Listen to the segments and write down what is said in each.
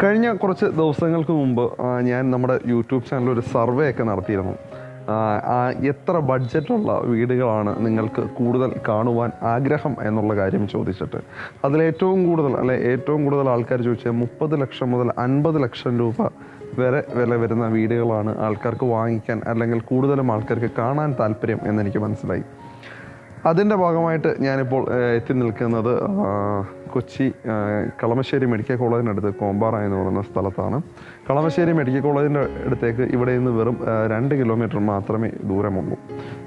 കഴിഞ്ഞ കുറച്ച് ദിവസങ്ങൾക്ക് മുമ്പ് ഞാൻ നമ്മുടെ യൂട്യൂബ് ചാനലിൽ ഒരു സർവേ ഒക്കെ നടത്തിയിരുന്നു. എത്ര ബഡ്ജറ്റുള്ള വീടുകളാണ് നിങ്ങൾക്ക് കൂടുതൽ കാണുവാൻ ആഗ്രഹം എന്നുള്ള കാര്യം ചോദിച്ചിട്ട് അതിലേറ്റവും കൂടുതൽ ആൾക്കാർ ചോദിച്ചത് 30 ലക്ഷം മുതൽ 50 ലക്ഷം രൂപ വരെ വില വരുന്ന വീടുകളാണ് ആൾക്കാർക്ക് വാങ്ങിക്കാൻ അല്ലെങ്കിൽ കൂടുതലും ആൾക്കാർക്ക് കാണാൻ താല്പര്യം എന്നെനിക്ക് മനസ്സിലായി. അതിൻ്റെ ഭാഗമായിട്ട് ഞാനിപ്പോൾ എത്തി നിൽക്കുന്നത് കൊച്ചി കളമശ്ശേരി മെഡിക്കൽ കോളേജിനടുത്ത് കോമ്പാറ എന്ന് പറയുന്ന സ്ഥലത്താണ്. കളമശ്ശേരി മെഡിക്കൽ കോളേജിൻ്റെ അടുത്തേക്ക് ഇവിടെ നിന്ന് വെറും 2 കിലോമീറ്റർ മാത്രമേ ദൂരമുള്ളൂ.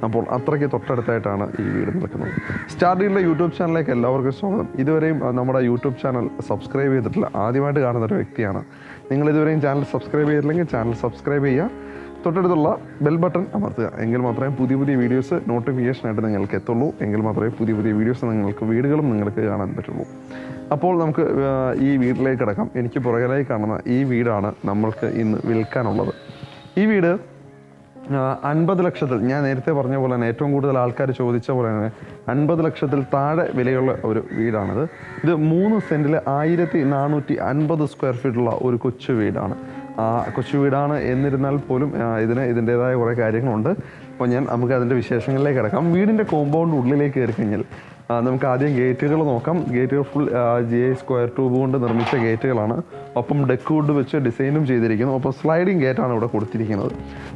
അപ്പോൾ അത്രയ്ക്ക് തൊട്ടടുത്തായിട്ടാണ് ഈ വീട് നിൽക്കുന്നത്. സ്റ്റാർട്ടിങ്ങിലെ യൂട്യൂബ് ചാനലിലേക്ക് എല്ലാവർക്കും സ്വാഗതം. ഇതുവരെയും നമ്മുടെ യൂട്യൂബ് ചാനൽ സബ്സ്ക്രൈബ് ചെയ്തിട്ടില്ല, ആദ്യമായിട്ട് കാണുന്നൊരു വ്യക്തിയാണ്. നിങ്ങൾ ഇതുവരെയും ചാനൽ സബ്സ്ക്രൈബ് ചെയ്തില്ലെങ്കിൽ ചാനൽ സബ്സ്ക്രൈബ് ചെയ്യുക, തൊട്ടടുത്തുള്ള ബെൽ ബട്ടൺ അമർത്തുക. എങ്കിൽ മാത്രമേ പുതിയ വീഡിയോസ് നോട്ടിഫിക്കേഷനായിട്ട് നിങ്ങൾക്ക് എത്തുള്ളൂ. എങ്കിൽ മാത്രമേ പുതിയ വീഡിയോസ് നിങ്ങൾക്ക് കാണാൻ പറ്റുള്ളൂ. അപ്പോൾ നമുക്ക് ഈ വീട്ടിലേക്ക് കിടക്കാം. എനിക്ക് പുറകിലായി കാണുന്ന ഈ വീടാണ് നമ്മൾക്ക് ഇന്ന് വിൽക്കാനുള്ളത്. ഈ വീട് 50 ലക്ഷത്തിൽ, ഞാൻ നേരത്തെ പറഞ്ഞ പോലെ തന്നെ ഏറ്റവും കൂടുതൽ ആൾക്കാർ ചോദിച്ച പോലെ തന്നെ 50 ലക്ഷത്തിൽ താഴെ വിലയുള്ള ഒരു വീടാണിത്. ഇത് 3 സെൻറ്റിൽ 1450 സ്ക്വയർ ഫീറ്റുള്ള ഒരു കൊച്ചു വീടാണ്. കൊച്ചു വീടാണ് എന്നിരുന്നാൽ പോലും ഇതിൻ്റേതായ കുറേ കാര്യങ്ങളുണ്ട്. അപ്പോൾ നമുക്ക് അതിൻ്റെ വിശേഷങ്ങളിലേക്ക് കിടക്കാം. വീടിൻ്റെ കോമ്പൗണ്ട് ഉള്ളിലേക്ക് കയറി കഴിഞ്ഞാൽ നമുക്ക് ആദ്യം ഗേറ്റുകൾ നോക്കാം. ഗേറ്റുകൾ ഫുൾ GI സ്ക്വയർ ട്യൂബ് കൊണ്ട് നിർമ്മിച്ച ഗേറ്റുകളാണ്. ഒപ്പം ഡെക്ക് വുഡ് വെച്ച് ഡിസൈനും ചെയ്തിരിക്കുന്നു. ഒപ്പം സ്ലൈഡിങ് ഗേറ്റാണ് ഇവിടെ കൊടുത്തിരിക്കുന്നത്.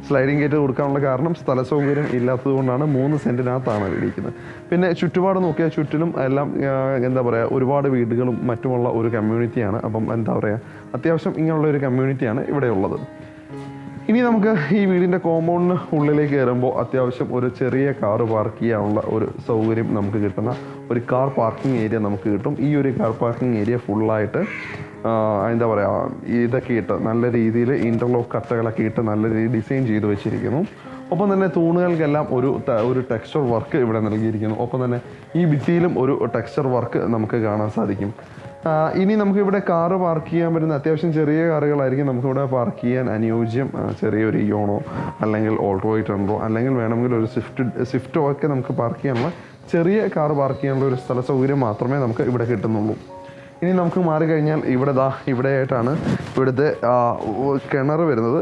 സ്ലൈഡിങ് ഗേറ്റ് കൊടുക്കാനുള്ള കാരണം സ്ഥല സൗകര്യം ഇല്ലാത്തത് കൊണ്ടാണ്. 3 സെൻറ്റിനകത്താണ് വീടിക്കുന്നത്. പിന്നെ ചുറ്റുപാട് നോക്കിയാൽ ചുറ്റിലും എല്ലാം ഒരുപാട് വീടുകളും മറ്റുമുള്ള ഒരു കമ്മ്യൂണിറ്റിയാണ്. അപ്പം അത്യാവശ്യം ഇങ്ങനെയുള്ള ഒരു കമ്മ്യൂണിറ്റിയാണ് ഇവിടെ ഉള്ളത്. ഇനി നമുക്ക് ഈ വീടിൻ്റെ കോമ്പൗണ്ടിന് ഉള്ളിലേക്ക് കയറുമ്പോൾ അത്യാവശ്യം ഒരു ചെറിയ കാറ് പാർക്ക് ചെയ്യാനുള്ള ഒരു സൗകര്യം നമുക്ക് കിട്ടുന്ന ഒരു കാർ പാർക്കിംഗ് ഏരിയ നമുക്ക് കിട്ടും. ഈ ഒരു കാർ പാർക്കിംഗ് ഏരിയ ഫുള്ളായിട്ട് ഇതൊക്കെ ഇട്ട് നല്ല രീതിയിൽ ഇൻ്റർലോക്ക് കട്ടകളൊക്കെ ഇട്ട് നല്ല രീതിയിൽ ഡിസൈൻ ചെയ്ത് വെച്ചിരിക്കുന്നു. ഒപ്പം തന്നെ തൂണുകൾക്കെല്ലാം ഒരു ടെക്സ്ചർ വർക്ക് ഇവിടെ നൽകിയിരിക്കുന്നു. ഒപ്പം തന്നെ ഈ ഭിത്തിയിലും ഒരു ടെക്സ്ചർ വർക്ക് നമുക്ക് കാണാൻ സാധിക്കും. ഇനി നമുക്കിവിടെ കാറ് പാർക്ക് ചെയ്യാൻ പറ്റുന്ന അത്യാവശ്യം ചെറിയ കാറുകളായിരിക്കും നമുക്കിവിടെ പാർക്ക് ചെയ്യാൻ അനുയോജ്യം. ചെറിയൊരു ഇയോണോ അല്ലെങ്കിൽ ഓൾട്ടോ അല്ലെങ്കിൽ വേണമെങ്കിൽ ഒരു സ്വിഫ്റ്റോ ഒക്കെ നമുക്ക് പാർക്ക് ചെയ്യാനുള്ള ചെറിയ കാർ പാർക്ക് ചെയ്യാനുള്ള ഒരു സ്ഥല സൗകര്യം മാത്രമേ നമുക്ക് ഇവിടെ കിട്ടുന്നുള്ളൂ. ഇനി നമുക്ക് മാറിക്കഴിഞ്ഞാൽ ഇവിടെയായിട്ടാണ് ഇവിടുത്തെ കിണർ വരുന്നത്.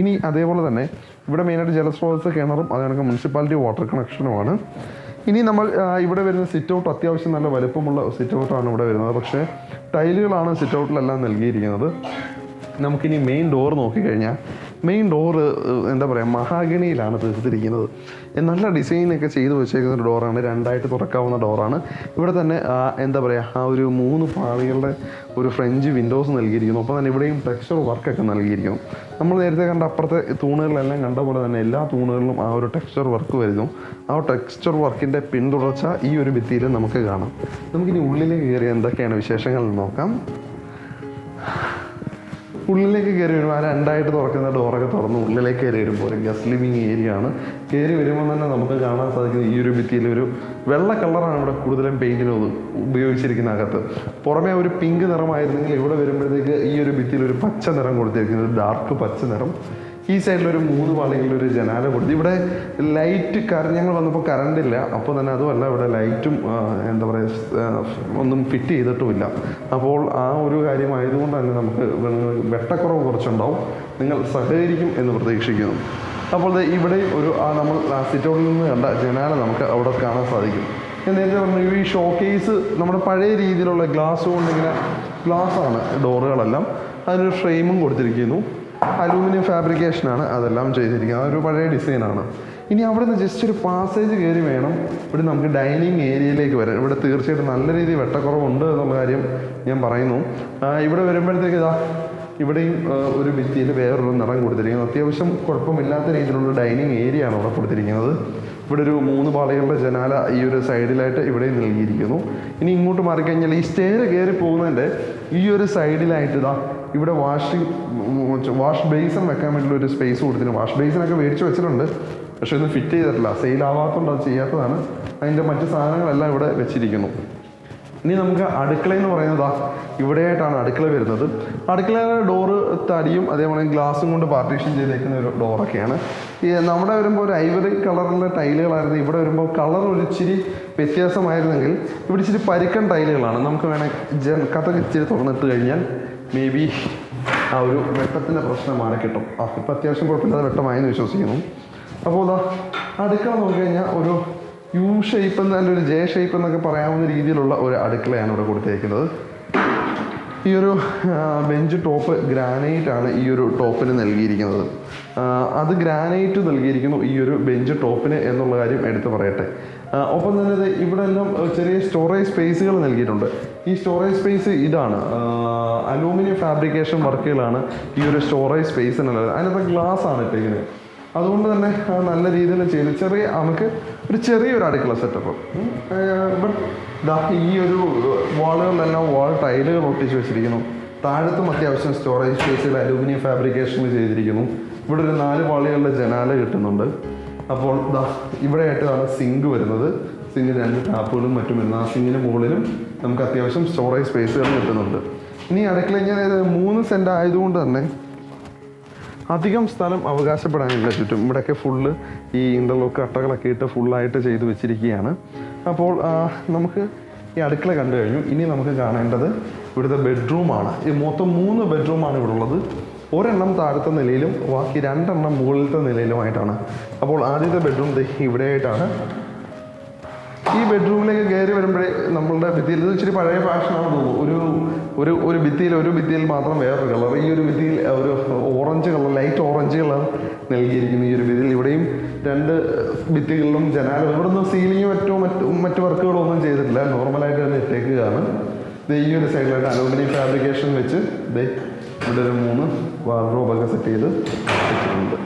ഇനി അതേപോലെ തന്നെ ഇവിടെ മെയിനായിട്ട് ജലസ്രോതസ് കിണറും അതുകണക്ക് മുനിസിപ്പാലിറ്റി വാട്ടർ കണക്ഷനുമാണ്. ഇനി നമ്മൾ ഇവിടെ വരുന്ന സിറ്റ് ഔട്ട് അത്യാവശ്യം നല്ല വലുപ്പമുള്ള സിറ്റ് ഔട്ടാണ് ഇവിടെ വരുന്നത്. പക്ഷേ ടൈലുകളാണ് സിറ്റ് ഔട്ടിലെല്ലാം നൽകിയിരിക്കുന്നത്. നമുക്കിനി മെയിൻ ഡോർ നോക്കിക്കഴിഞ്ഞാൽ മെയിൻ ഡോറ് മഹാഗണിയിലാണ് തീർത്തിരിക്കുന്നത്. നല്ല ഡിസൈനൊക്കെ ചെയ്ത് വെച്ചേക്കുന്ന ഒരു ഡോറാണ്. 2ആയിട്ട് തുറക്കാവുന്ന ഡോറാണ്. ഇവിടെ തന്നെ ഒരു 3 പാളികളുടെ ഒരു ഫ്രഞ്ച് വിൻഡോസ് നൽകിയിരിക്കുന്നു. അപ്പോൾ തന്നെ ഇവിടെയും ടെക്സ്ചർ വർക്കൊക്കെ നൽകിയിരിക്കുന്നു. നമ്മൾ നേരത്തെ കണ്ട അപ്പുറത്തെ തൂണുകളിലെല്ലാം കണ്ട പോലെ തന്നെ എല്ലാ തൂണുകളിലും ആ ഒരു ടെക്സ്ചർ വർക്ക് വരുന്നു. ആ ടെക്സ്ചർ വർക്കിൻ്റെ പിന്തുടർച്ച ഈ ഒരു ഭിത്തിയിൽ നമുക്ക് കാണാം. നമുക്കിനി ഉള്ളിലേക്ക് കയറി എന്തൊക്കെയാണ് വിശേഷങ്ങൾ നോക്കാം. ഉള്ളിലേക്ക് കയറി വരുമ്പോൾ 2ആയിട്ട് തുറക്കുന്ന ഡോറൊക്കെ തുറന്ന് ഉള്ളിലേക്ക് കയറി വരുമ്പോൾ ഒരു ഗസ്റ്റ് ലിവിങ് ഏരിയ ആണ്. കയറി വരുമ്പോൾ തന്നെ നമുക്ക് കാണാൻ സാധിക്കുന്നത് ഈ ഒരു ഭിത്തിയിൽ ഒരു വെള്ള കളറാണ് ഇവിടെ കൂടുതലും പെയിൻറ്റിന് ഉപയോഗിച്ചിരിക്കുന്ന അകത്ത്. പുറമെ ഒരു പിങ്ക് നിറമായിരുന്നെങ്കിൽ ഇവിടെ വരുമ്പോഴത്തേക്ക് ഈ ഒരു ഭിത്തിയിൽ ഒരു പച്ച നിറം കൊടുത്തിരിക്കുന്നത്, ഒരു ഡാർക്ക് പച്ച നിറം. ഈ സൈഡിലൊരു 3 പാളികളിലൊരു ജനാല കൊടുത്തു. ഇവിടെ ലൈറ്റ് ഞങ്ങൾ വന്നപ്പോൾ കറണ്ടില്ല. അപ്പോൾ തന്നെ അതുമല്ല ഇവിടെ ലൈറ്റും ഒന്നും ഫിറ്റ് ചെയ്തിട്ടുമില്ല. അപ്പോൾ ആ ഒരു കാര്യമായതുകൊണ്ട് തന്നെ നമുക്ക് വെട്ടക്കുറവ് കുറച്ചുണ്ടാവും. നിങ്ങൾ സഹകരിക്കും എന്ന് പ്രതീക്ഷിക്കുന്നു. അപ്പോൾ ഇവിടെയും നമ്മൾ സിറ്റ് ഔട്ടിൽ നിന്ന് കണ്ട ജനാല നമുക്ക് അവിടെ കാണാൻ സാധിക്കും. ഞാൻ നേരത്തെ പറഞ്ഞു ഈ ഷോക്കേസ് നമ്മുടെ പഴയ രീതിയിലുള്ള ഗ്ലാസ് കൊണ്ടിങ്ങനെ ഗ്ലാസ്സാണ് ഡോറുകളെല്ലാം. അതിനൊരു ഫ്രെയിമും കൊടുത്തിരിക്കുന്നു. അലൂമിനിയം ഫാബ്രിക്കേഷനാണ് അതെല്ലാം ചെയ്തിരിക്കുന്നത്. അതൊരു പഴയ ഡിസൈനാണ്. ഇനി അവിടെ നിന്ന് ജസ്റ്റ് ഒരു പാസേജ് കയറി വേണം ഇവിടെ നമുക്ക് ഡൈനിങ് ഏരിയയിലേക്ക് വരാൻ. ഇവിടെ തീർച്ചയായിട്ടും നല്ല രീതിയിൽ വെട്ടക്കുറവുണ്ട് എന്നുള്ള കാര്യം ഞാൻ പറയുന്നു. ഇവിടെ വരുമ്പോഴത്തേക്ക് ഇവിടെയും ഒരു ഭിത്തിയിൽ വേറൊരു നിറം കൊടുത്തിരിക്കുന്നത്. അത്യാവശ്യം കുഴപ്പമില്ലാത്ത രീതിയിലുള്ള ഡൈനിങ് ഏരിയ ആണ് ഇവിടെ കൊടുത്തിരിക്കുന്നത്. ഇവിടെ ഒരു 3 പാളികളുടെ ജനാല ഈ ഒരു സൈഡിലായിട്ട് ഇവിടെയും നൽകിയിരിക്കുന്നു. ഇനി ഇങ്ങോട്ട് മാറിക്കഴിഞ്ഞാൽ ഈ സ്റ്റെയർ കയറി പോകുന്നതിൻ്റെ ഈ ഒരു സൈഡിലായിട്ട് ഇവിടെ വാഷ് ബേസിൻ വെക്കാൻ വേണ്ടിയുള്ള ഒരു സ്പേസ് കൊടുത്തിട്ടുണ്ട്. വാഷ് ബേസിനൊക്കെ മേടിച്ച് വെച്ചിട്ടുണ്ട്, പക്ഷേ ഒന്നും ഫിറ്റ് ചെയ്തിട്ടില്ല. സെയിലാവാത്തതുകൊണ്ട് അത് ചെയ്യാത്തതാണ്. അതിൻ്റെ മറ്റ് സാധനങ്ങളെല്ലാം ഇവിടെ വെച്ചിരിക്കുന്നു. ഇനി നമുക്ക് അടുക്കളയെന്ന് പറയുന്നത് ഇവിടെയായിട്ടാണ് അടുക്കള വരുന്നത്. അടുക്കളയുടെ ഡോറ് തടിയും അതേപോലെ ഗ്ലാസും കൊണ്ട് പാർട്ടീഷൻ ചെയ്തേക്കുന്ന ഒരു ഡോറൊക്കെയാണ്. നമ്മുടെ വരുമ്പോൾ ഒരു ഐവറി കളറിലെ ടൈലുകളായിരുന്നു. ഇവിടെ വരുമ്പോൾ കളർ ഒരു ഇച്ചിരി വ്യത്യാസമായിരുന്നെങ്കിൽ ഇവിടെ ഇച്ചിരി പരുക്കൻ ടൈലുകളാണ്. നമുക്ക് വേണമെങ്കിൽ കഥ ഇച്ചിരി തുറന്നിട്ട് കഴിഞ്ഞാൽ മേ ബി ആ ഒരു വെട്ടത്തിൻ്റെ പ്രശ്നമാണ് കിട്ടും. ഇപ്പം അത്യാവശ്യം കുഴപ്പമില്ലാതെ വെട്ടമായെന്ന് വിശ്വസിക്കുന്നു. അപ്പോൾ ഇതാ അടുക്കള നോക്കിക്കഴിഞ്ഞാൽ ഒരു യു ഷേപ്പ് എന്നല്ല ഒരു ജെ ഷേപ്പ് എന്നൊക്കെ പറയാവുന്ന രീതിയിലുള്ള ഒരു അടുക്കളയാണ് ഇവിടെ കൊടുത്തേക്കുന്നത്. ഈ ഒരു ബെഞ്ച് ടോപ്പ് ഗ്രാനൈറ്റ് ആണ് ഈ ഒരു ടോപ്പിന് നൽകിയിരിക്കുന്നത്. അത് ഗ്രാനൈറ്റ് നൽകിയിരിക്കുന്നു ഈ ഒരു ബെഞ്ച് ടോപ്പിന് എന്നുള്ള കാര്യം എടുത്തു പറയട്ടെ. ഒപ്പം തന്നെ ഇവിടെ എല്ലാം ചെറിയ സ്റ്റോറേജ് സ്പേസുകൾ നൽകിയിട്ടുണ്ട്. ഈ സ്റ്റോറേജ് സ്പേസ് ഇതാണ്, അലൂമിനിയം ഫാബ്രിക്കേഷൻ വർക്കുകളാണ് ഈ ഒരു സ്റ്റോറേജ് സ്പേസിനുള്ളത്. അതിനകത്ത് ഗ്ലാസ് ആണ് ഇട്ടിരിക്കുന്നത്. അതുകൊണ്ട് തന്നെ നല്ല രീതിയിൽ ചെയ്ത് നമുക്ക് ഒരു ചെറിയൊരു അടുക്കള സെറ്റപ്പ്. ബട്ട് ഈ ഒരു വാളുകളിലെല്ലാം വാൾ ടൈലുകൾ ഒട്ടിച്ച് വെച്ചിരിക്കുന്നു. താഴത്തും അത്യാവശ്യം സ്റ്റോറേജ് സ്പേസിൽ അലൂമിനിയം ഫാബ്രിക്കേഷൻ ചെയ്തിരിക്കുന്നു. ഇവിടെ ഒരു 4 വാളുകളുടെ ജനാല കിട്ടുന്നുണ്ട്. അപ്പോൾ ഇവിടെയായിട്ടാണ് സിങ്ക് വരുന്നത്. സിങ്കിന് 2 ടാപ്പുകളും മറ്റും വരുന്നത്. ആ സിങ്കിന് മുകളിലും നമുക്ക് അത്യാവശ്യം സ്റ്റോറേജ് സ്പേസുകൾ കിട്ടുന്നുണ്ട്. ഇനി അടുക്കള ഞാൻ 3 സെൻറ്റ് ആയതുകൊണ്ട് തന്നെ അധികം സ്ഥലം അവകാശപ്പെടാനില്ല ചുറ്റും. ഇവിടെയൊക്കെ ഫുള്ള് ഈ ഇൻ്റർലോക്ക് കട്ടകളൊക്കെ ഇട്ട് ഫുള്ളായിട്ട് ചെയ്ത് വെച്ചിരിക്കുകയാണ്. അപ്പോൾ നമുക്ക് ഈ അടുക്കള കണ്ടു കഴിഞ്ഞു. ഇനി നമുക്ക് കാണേണ്ടത് ഇവിടുത്തെ ബെഡ്റൂമാണ്. ഈ മൊത്തം 3 ബെഡ്റൂമാണ് ഇവിടെ ഉള്ളത്. ഒരെണ്ണം താഴത്തെ നിലയിലും ബാക്കി 2 എണ്ണം മുകളിലത്തെ നിലയിലുമായിട്ടാണ്. അപ്പോൾ ആദ്യത്തെ ബെഡ്റൂം ഇവിടെയായിട്ടാണ്. ഈ ബെഡ്റൂമിലേക്ക് കയറി വരുമ്പോഴേ നമ്മളുടെ ഭിത്തിയിൽ ഇത് ഇച്ചിരി പഴയ ഫാഷനാണ് തോന്നുന്നു. ഒരു ഭിത്തിയിൽ മാത്രം വേറൊരു കളർ. ഈ ഒരു ഭിത്തിയിൽ ഒരു orange colour, light orange colour നൽകിയിരിക്കുന്നു ഈ ഒരു ഭിത്തിയിൽ. ഇവിടെയും 2 ഭിത്തികളിലും ജനാല. ഇവിടുന്ന് സീലിങ്ങും മറ്റു വർക്കുകളോ ഒന്നും ചെയ്തിട്ടില്ല. നോർമലായിട്ട് തന്നെ ഇട്ടേക്കുകയാണ്. ഈ ഒരു സൈഡിലായിട്ട് അലൂമിനിയം ഫാബ്രിക്കേഷൻ വെച്ച് ഇവിടെ ഒരു 3 വാർഡ്രോബൊക്കെ സെറ്റ് ചെയ്ത് വെച്ചിട്ടുണ്ട്.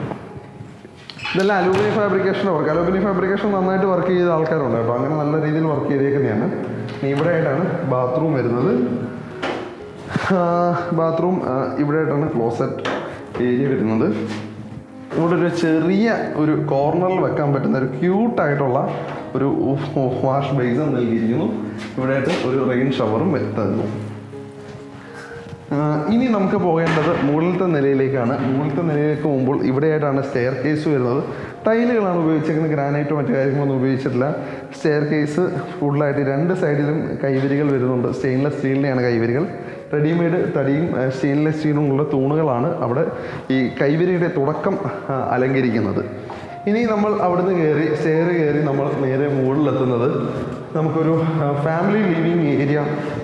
ഇതെല്ലാം അലൂമിനിയം ഫാബ്രിക്കേഷൻ്റെ വർക്ക്. അലൂമിനിയം ഫാബ്രിക്കേഷൻ നന്നായിട്ട് വർക്ക് ചെയ്ത ആൾക്കാരുണ്ട് കേട്ടോ. അങ്ങനെ നല്ല രീതിയിൽ വർക്ക് ചെയ്തേക്കുന്നതാണ്. ഇവിടെ ആയിട്ടാണ് ബാത്റൂം വരുന്നത്. ബാത്റൂം ഇവിടെ ആയിട്ടാണ് ക്ലോസറ്റ് ഏരിയ വരുന്നത്. ഇവിടെ ഒരു ചെറിയ ഒരു കോർണറിൽ വെക്കാൻ പറ്റുന്ന ഒരു ക്യൂട്ടായിട്ടുള്ള ഒരു വാഷ് ബേസിൻ നൽകിയിരിക്കുന്നു. ഇവിടെ ആയിട്ട് ഒരു റെയിൻ ഷവറും വരുത്തുന്നു. ഇനി നമുക്ക് പോകേണ്ടത് മുകളിലത്തെ നിലയിലേക്കാണ്. മുകളിലത്തെ നിലയിലേക്ക് പോകുമ്പോൾ ഇവിടെയായിട്ടാണ് സ്റ്റെയർ കേസ് വരുന്നത്. ടൈലുകളാണ് ഉപയോഗിച്ചിരിക്കുന്നത്, ഗ്രാനൈറ്റോ മറ്റു കാര്യങ്ങളൊന്നും ഉപയോഗിച്ചിട്ടില്ല. സ്റ്റെയർ കേസ് ഫുള്ളായിട്ട് 2 സൈഡിലും കൈവരികൾ വരുന്നുണ്ട്. സ്റ്റെയിൻലെസ് സ്റ്റീലിൻ്റെയാണ് കൈവരികൾ. റെഡിമെയ്ഡ് തടിയും സ്റ്റെയിൻലെസ് സ്റ്റീലും ഉള്ള തൂണുകളാണ് അവിടെ ഈ കൈവരിയുടെ തുടക്കം അലങ്കരിക്കുന്നത്. ഇനി നമ്മൾ അവിടുന്ന് സ്റ്റെയർ കയറി നമ്മൾ നേരെ മുകളിലെത്തുന്നത് നമുക്കൊരു family living area,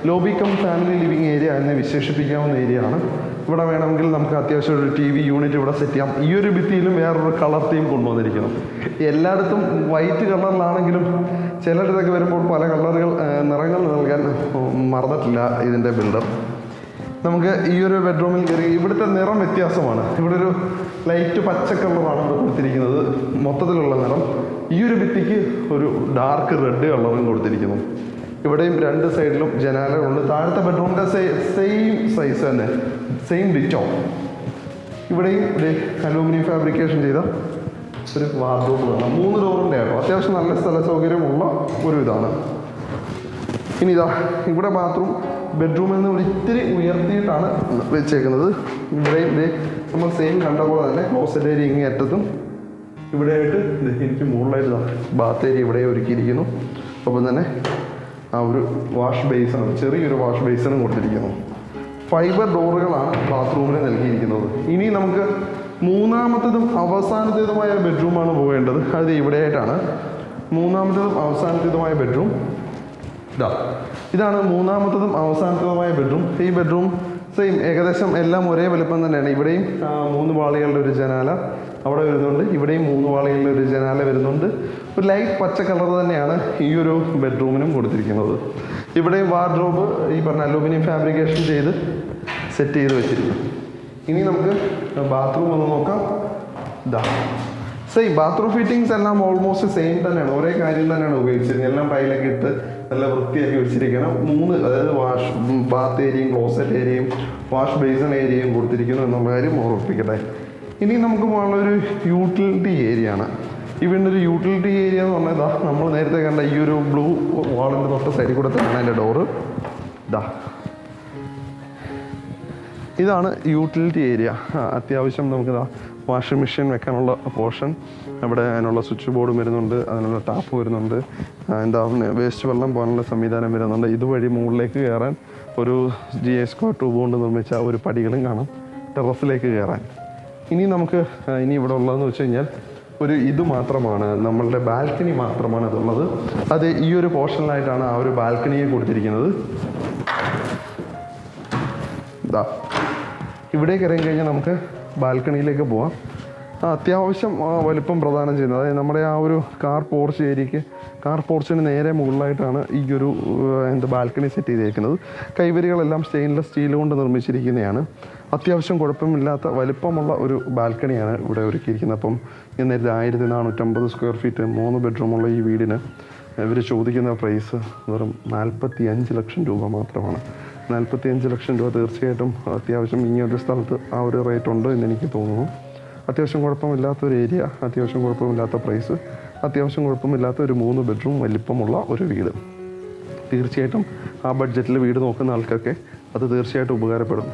lobby cum family living area എന്ന് വിശേഷിപ്പിക്കാവുന്ന ഏരിയ ആണ്. ഇവിടെ വേണമെങ്കിൽ നമുക്ക് അത്യാവശ്യം ഒരു TV യൂണിറ്റ് ഇവിടെ സെറ്റ് ചെയ്യാം. ഈ ഒരു ഭിത്തിയിലും വേറൊരു കളർ തീം കൊണ്ടുവന്നിരിക്കുന്നു. എല്ലായിടത്തും വൈറ്റ് കളറിലാണെങ്കിലും ചിലയിടത്തൊക്കെ വരുമ്പോൾ പല നിറങ്ങൾ നൽകാൻ മറന്നിട്ടില്ല ഇതിൻ്റെ ബിൽഡർ. നമുക്ക് ഈ ഒരു ബെഡ്റൂമിൽ കയറി ഇവിടുത്തെ നിറം വ്യത്യാസമാണ്. ഇവിടെ ഒരു ലൈറ്റ് പച്ച കളറാണ് ഇവിടെ കൊടുത്തിരിക്കുന്നത് മൊത്തത്തിലുള്ള നിറം. ഈ ഒരു ഭിത്തിക്ക് ഒരു ഡാർക്ക് റെഡ് കളറും കൊടുത്തിരിക്കുന്നു. ഇവിടെയും 2 സൈഡിലും ജനാലകളുണ്ട്. താഴത്തെ ബെഡ്റൂമിൻ്റെ സെയിം സൈസ് തന്നെ, സെയിം ഡിറ്റോ. ഇവിടെയും അലൂമിനിയം ഫാബ്രിക്കേഷൻ ചെയ്ത ഒരു വാർഡ്രോബ് കാണാം. 3 ഡോറിൻ്റെ ആട്ടോ. അത്യാവശ്യം നല്ല സ്ഥല സൗകര്യമുള്ള ഒരു ഇതാണ്. ഇനി ഇവിടെ ബാത്റൂം ബെഡ്റൂമിൽ നിന്ന് ഇത്തിരി ഉയർത്തിയിട്ടാണ് വെച്ചേക്കുന്നത്. ഇവിടെയും നമ്മൾ സെയിം കണ്ട പോലെ തന്നെ ക്ലോസറ്റ് ഏരിയ ഇങ്ങനെ അറ്റത്തും ഇവിടെയായിട്ട് എനിക്ക് മുകളിലായിട്ട് ബാത്ത് ഏരിയ ഇവിടെ ഒരുക്കിയിരിക്കുന്നു. ഒപ്പം തന്നെ ആ ഒരു വാഷ് ബേസിനും ചെറിയൊരു വാഷ് ബേസിനും കൊടുത്തിരിക്കുന്നു. ഫൈബർ ഡോറുകളാണ് ബാത്റൂമിന് നൽകിയിരിക്കുന്നത്. ഇനി നമുക്ക് 3ാമത്തേതും അവസാനത്തേതുമായ ബെഡ്റൂമാണ് പോകേണ്ടത്. അത് ഇവിടെയായിട്ടാണ് 3ാമത്തേതും അവസാനത്തേതുമായ ബെഡ്റൂം. ഇതാണ് 3ാമത്തേതും അവസാനത്തേതുമായ ബെഡ്റൂം. ഈ ബെഡ്റൂം സെയിം ഏകദേശം എല്ലാം ഒരേ വലുപ്പം തന്നെയാണ്. ഇവിടെയും 3 വാളികളുടെ ഒരു ജനാല അവിടെ വരുന്നുണ്ട്. ഇവിടെയും 3 വാളികളുടെ ഒരു ജനാല വരുന്നുണ്ട്. ഒരു ലൈറ്റ് പച്ച കളർ തന്നെയാണ് ഈ ഒരു ബെഡ്റൂമിനും കൊടുത്തിരിക്കുന്നത്. ഇവിടെയും വാർഡ്രോബ് ഈ പറഞ്ഞ അലൂമിനിയം ഫാബ്രിക്കേഷൻ ചെയ്ത് സെറ്റ് ചെയ്ത് വെച്ചിരിക്കും. ഇനി നമുക്ക് ബാത്റൂം ഒന്ന് നോക്കാം. സെയിം ബാത്റൂം ഫിറ്റിങ്സ് എല്ലാം ഓൾമോസ്റ്റ് സെയിം തന്നെയാണ്. ഒരേ കാര്യം തന്നെയാണ് ഉപയോഗിച്ചിരിക്കുന്നത്. എല്ലാം ടൈലൊക്കെ ഇട്ട് നല്ല വൃത്തിയാക്കി വെച്ചിരിക്കണം. 3 അതായത് ബാത്ത് ഏരിയയും ക്ലോസറ്റ് ഏരിയയും വാഷ് ബേസിൻ ഏരിയയും കൊടുത്തിരിക്കുന്നു എന്നുള്ള കാര്യം ഓർമ്മിപ്പിക്കട്ടെ. ഇനി നമുക്ക് പോകാനുള്ളൊരു യൂട്ടിലിറ്റി ഏരിയ ആണ്. ഈ വീണ്ടും ഒരു യൂട്ടിലിറ്റി ഏരിയ എന്ന് പറഞ്ഞാൽ നമ്മൾ നേരത്തെ കണ്ട ഈ ഒരു ബ്ലൂ വാളിൻ്റെ തൊട്ട് സൈഡിൽ കൂടെ തന്നെ അതിൻ്റെ ഡോറ്. ഇതാണ് യൂട്ടിലിറ്റി ഏരിയ. അത്യാവശ്യം നമുക്ക് വാഷിംഗ് മെഷീൻ വെക്കാനുള്ള പോർഷൻ, അവിടെ അതിനുള്ള സ്വിച്ച് ബോർഡും വരുന്നുണ്ട്, അതിനുള്ള ടാപ്പ് വരുന്നുണ്ട്, വേസ്റ്റ് വെള്ളം പോകാനുള്ള സംവിധാനം വരുന്നുണ്ട്. ഇതുവഴി മുകളിലേക്ക് കയറാൻ ഒരു GA² ട്യൂബ് കൊണ്ട് നിർമ്മിച്ച ഒരു പടികളും കാണാം ടെറസിലേക്ക് കയറാൻ. ഇനി നമുക്ക് ഇനി ഇവിടെ ഉള്ളതെന്ന് വെച്ച് കഴിഞ്ഞാൽ ഇത് മാത്രമാണ്, നമ്മളുടെ ബാൽക്കണി മാത്രമാണ് ഇതുള്ളത്. അത് ഈ ഒരു പോർഷനിലായിട്ടാണ് ആ ഒരു ബാൽക്കണിയെ കൊടുത്തിരിക്കുന്നത്. ഇതാ ഇവിടേക്ക് ഇറങ്ങി കഴിഞ്ഞാൽ നമുക്ക് ബാൽക്കണിയിലേക്ക് പോവാം. അത്യാവശ്യം വലിപ്പം പ്രദാനം ചെയ്യുന്നത്, അതായത് നമ്മുടെ ആ ഒരു കാർ പോർച്ചിന് നേരെ മുകളിലായിട്ടാണ് ഈ ഒരു ബാൽക്കണി സെറ്റ് ചെയ്തേക്കുന്നത്. കൈവരികളെല്ലാം സ്റ്റെയിൻലെസ് സ്റ്റീൽ കൊണ്ട് നിർമ്മിച്ചിരിക്കുന്നതാണ്. അത്യാവശ്യം കുഴപ്പമില്ലാത്ത വലിപ്പമുള്ള ഒരു ബാൽക്കണിയാണ് ഇവിടെ ഒരുക്കിയിരിക്കുന്നത്. അപ്പം ഞാൻ നേരത്തെ 1450 സ്ക്വയർ ഫീറ്റ് 3 ബെഡ്റൂമുള്ള ഈ വീടിന് ഇവർ ചോദിക്കുന്ന പ്രൈസ് വെറും 45 ലക്ഷം രൂപ മാത്രമാണ്. 45 ലക്ഷം രൂപ തീർച്ചയായിട്ടും അത്യാവശ്യം ഇങ്ങനൊരു സ്ഥലത്ത് ആ ഒരു റേറ്റ് ഉണ്ട് എന്ന് എനിക്ക് തോന്നുന്നു. അത്യാവശ്യം കുഴപ്പമില്ലാത്തൊരു ഏരിയ, അത്യാവശ്യം കുഴപ്പമില്ലാത്ത പ്രൈസ്, അത്യാവശ്യം കുഴപ്പമില്ലാത്ത ഒരു 3 ബെഡ്റൂം വലിപ്പമുള്ള ഒരു വീട്. തീർച്ചയായിട്ടും ആ ബഡ്ജറ്റിൽ വീട് നോക്കുന്ന ആൾക്കൊക്കെ അത് തീർച്ചയായിട്ടും ഉപകാരപ്പെടും.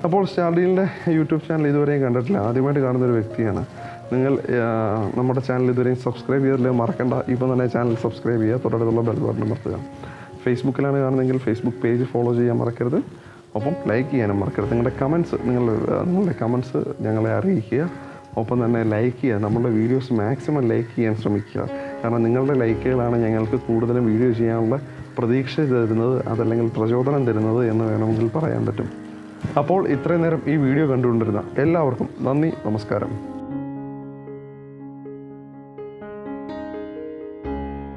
അപ്പോൾ സ്റ്റാർഡീലിൻ്റെ യൂട്യൂബ് ചാനൽ ഇതുവരെയും കണ്ടിട്ടില്ല, ആദ്യമായിട്ട് കാണുന്നൊരു വ്യക്തിയാണ് നിങ്ങൾ, നമ്മുടെ ചാനൽ ഇതുവരെയും സബ്സ്ക്രൈബ് ചെയ്തില്ല, മറക്കണ്ട, ഇപ്പോൾ തന്നെ ചാനൽ സബ്സ്ക്രൈബ് ചെയ്യുക, തൊട്ടടുത്തുള്ള ബെൽ ബട്ടൺ അമർത്തുക. ഫേസ്ബുക്കിലാണ് കാണുന്നതെങ്കിൽ ഫേസ്ബുക്ക് പേജ് ഫോളോ ചെയ്യാൻ മറക്കരുത്, ഒപ്പം ലൈക്ക് ചെയ്യാനും മറക്കരുത്. നിങ്ങളുടെ കമൻസ് ഞങ്ങളെ അറിയിക്കുക, ഒപ്പം തന്നെ ലൈക്ക് ചെയ്യുക. നമ്മളുടെ വീഡിയോസ് മാക്സിമം ലൈക്ക് ചെയ്യാൻ ശ്രമിക്കുക. കാരണം നിങ്ങളുടെ ലൈക്കുകളാണ് ഞങ്ങൾക്ക് കൂടുതലും വീഡിയോ ചെയ്യാനുള്ള പ്രതീക്ഷ തരുന്നത്, അതല്ലെങ്കിൽ പ്രചോദനം തരുന്നത് എന്ന് വേണമെങ്കിൽ പറയാൻ പറ്റും. അപ്പോൾ ഇത്രയും നേരം ഈ വീഡിയോ കണ്ടുകൊണ്ടിരുന്ന എല്ലാവർക്കും നന്ദി, നമസ്കാരം.